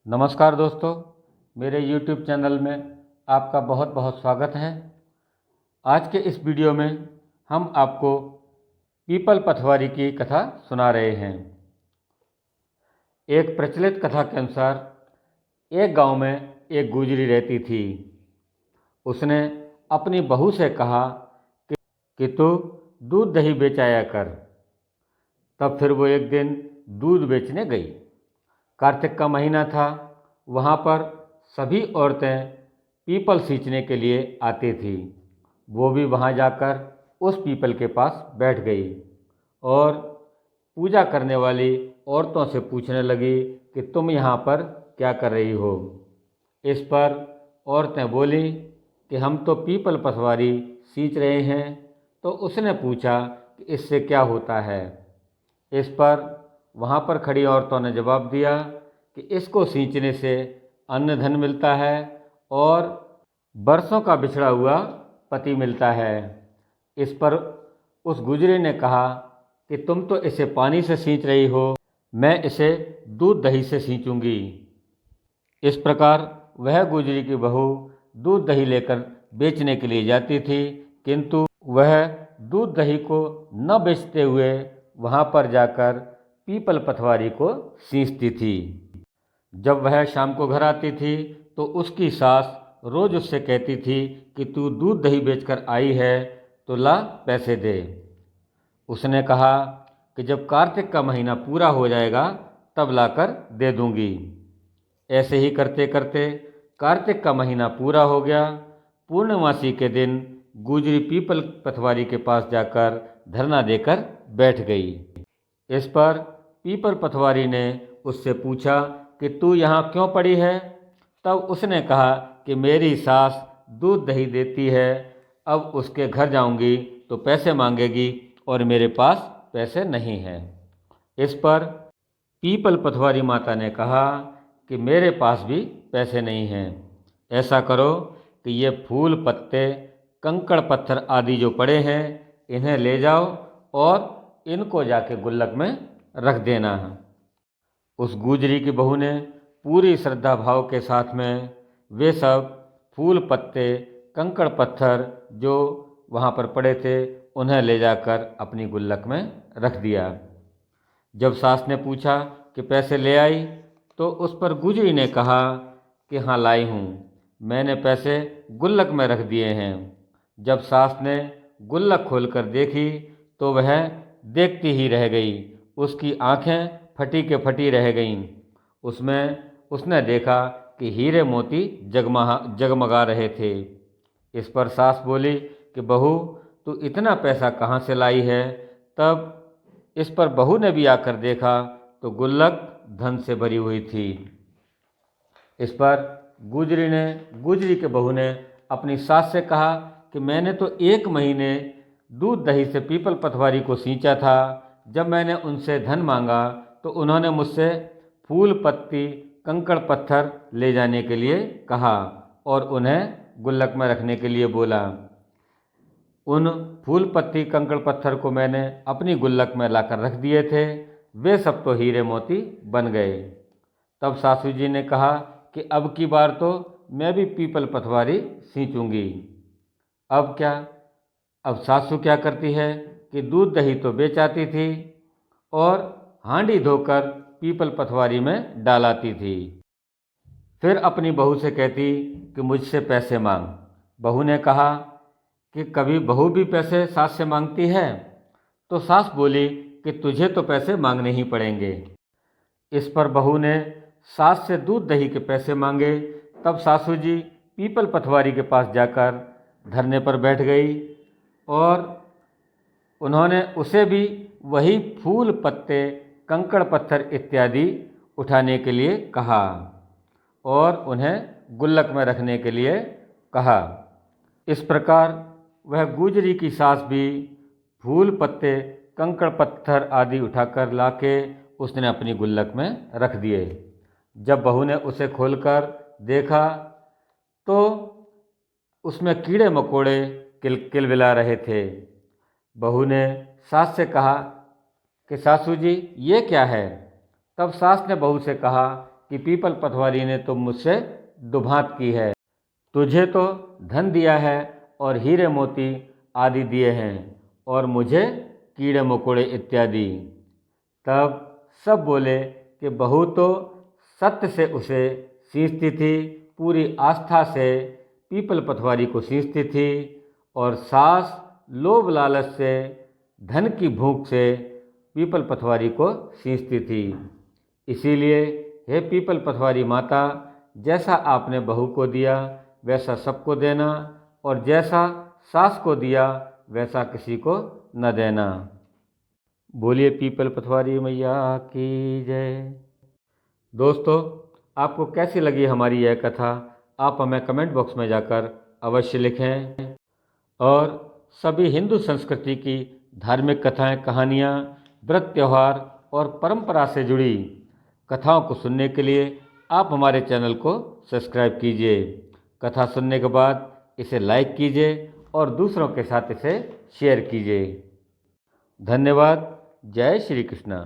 नमस्कार दोस्तों, मेरे YouTube चैनल में आपका बहुत बहुत स्वागत है। आज के इस वीडियो में हम आपको पीपल पथवारी की कथा सुना रहे हैं। एक प्रचलित कथा के अनुसार एक गांव में एक गुजरी रहती थी। उसने अपनी बहू से कहा कि तू दूध दही बेचाया कर। तब फिर वो एक दिन दूध बेचने गई। कार्तिक का महीना था। वहाँ पर सभी औरतें पीपल सींचने के लिए आती थी। वो भी वहाँ जाकर उस पीपल के पास बैठ गई और पूजा करने वाली औरतों से पूछने लगी कि तुम यहाँ पर क्या कर रही हो। इस पर औरतें बोली कि हम तो पीपल पथवारी सींच रहे हैं। तो उसने पूछा कि इससे क्या होता है। इस पर वहाँ पर खड़ी औरतों ने जवाब दिया कि इसको सींचने से अन्न धन मिलता है और बरसों का बिछड़ा हुआ पति मिलता है। इस पर उस गुजरी ने कहा कि तुम तो इसे पानी से सींच रही हो, मैं इसे दूध दही से सींचूंगी। इस प्रकार वह गुजरी की बहू दूध दही लेकर बेचने के लिए जाती थी, किंतु वह दूध दही को न बेचते हुए वहाँ पर जाकर पीपल पथवारी को सींचती थी। जब वह शाम को घर आती थी तो उसकी सास रोज उससे कहती थी कि तू दूध दही बेचकर आई है तो ला पैसे दे। उसने कहा कि जब कार्तिक का महीना पूरा हो जाएगा तब लाकर दे दूंगी। ऐसे ही करते करते कार्तिक का महीना पूरा हो गया। पूर्णमासी के दिन गुजरी पीपल पथवारी के पास जाकर धरना देकर बैठ गई। इस पर पीपल पथवारी ने उससे पूछा कि तू यहाँ क्यों पड़ी है। तब उसने कहा कि मेरी सास दूध दही देती है, अब उसके घर जाऊंगी तो पैसे मांगेगी और मेरे पास पैसे नहीं हैं। इस पर पीपल पथवारी माता ने कहा कि मेरे पास भी पैसे नहीं हैं। ऐसा करो कि ये फूल पत्ते कंकड़ पत्थर आदि जो पड़े हैं इन्हें ले जाओ और इनको जाके गुल्लक में रख देना। उस गुजरी की बहू ने पूरी श्रद्धा भाव के साथ में वे सब फूल पत्ते कंकड़ पत्थर जो वहाँ पर पड़े थे उन्हें ले जाकर अपनी गुल्लक में रख दिया। जब सास ने पूछा कि पैसे ले आई तो उस पर गुजरी ने कहा कि हाँ लाई हूँ, मैंने पैसे गुल्लक में रख दिए हैं। जब सास ने गुल्लक खोलकर देखी तो वह देखती ही रह गई। उसकी आंखें फटी के फटी रह गईं। उसमें उसने देखा कि हीरे मोती जगमगा रहे थे। इस पर सास बोली कि बहू तू इतना पैसा कहाँ से लाई है। तब इस पर बहू ने भी आकर देखा तो गुल्लक धन से भरी हुई थी। इस पर गुजरी के बहू ने अपनी सास से कहा कि मैंने तो 1 महीने दूध दही से पीपल पथवारी को सींचा था। जब मैंने उनसे धन मांगा तो उन्होंने मुझसे फूल पत्ती कंकड़ पत्थर ले जाने के लिए कहा और उन्हें गुल्लक में रखने के लिए बोला। उन फूल पत्ती कंकड़ पत्थर को मैंने अपनी गुल्लक में लाकर रख दिए थे। वे सब तो हीरे मोती बन गए। तब सासू जी ने कहा कि अब की बार तो मैं भी पीपल पथवारी सींचूंगी। अब क्या? अब सासू क्या करती है कि दूध दही तो बेच आती थी और हांडी धोकर पीपल पथवारी में डालाती थी। फिर अपनी बहू से कहती कि मुझसे पैसे मांग। बहू ने कहा कि कभी बहू भी पैसे सास से मांगती है। तो सास बोली कि तुझे तो पैसे मांगने ही पड़ेंगे। इस पर बहू ने सास से दूध दही के पैसे मांगे। तब सासू जी पीपल पथवारी के पास जाकर धरने पर बैठ गई और उन्होंने उसे भी वही फूल पत्ते कंकड़ पत्थर इत्यादि उठाने के लिए कहा और उन्हें गुल्लक में रखने के लिए कहा। इस प्रकार वह गुजरी की सास भी फूल पत्ते कंकड़ पत्थर आदि उठाकर लाके उसने अपनी गुल्लक में रख दिए। जब बहू ने उसे खोलकर देखा तो उसमें कीड़े मकोड़े किलकिलबिला रहे थे। बहू ने सास से कहा कि सासू जी ये क्या है। तब सास ने बहू से कहा कि पीपल पटवारी ने तो मुझसे दुभांत की है। तुझे तो धन दिया है और हीरे मोती आदि दिए हैं और मुझे कीड़े मकोड़े इत्यादि। तब सब बोले कि बहू तो सत्य से उसे सींचती थी, पूरी आस्था से पीपल पटवारी को सींचती थी, और सास लोभ लालच से, धन की भूख से पीपल पटवारी को सींचती थी। इसीलिए हे पीपल पटवारी माता, जैसा आपने बहू को दिया वैसा सबको देना, और जैसा सास को दिया वैसा किसी को न देना। बोलिए पीपल पटवारी मैया की जय। दोस्तों, आपको कैसी लगी हमारी यह कथा, आप हमें कमेंट बॉक्स में जाकर अवश्य लिखें। और सभी हिंदू संस्कृति की धार्मिक कथाएं, कहानियां, व्रत, त्यौहार और परंपरा से जुड़ी कथाओं को सुनने के लिए आप हमारे चैनल को सब्सक्राइब कीजिए। कथा सुनने के बाद इसे लाइक कीजिए और दूसरों के साथ इसे शेयर कीजिए। धन्यवाद। जय श्री कृष्ण।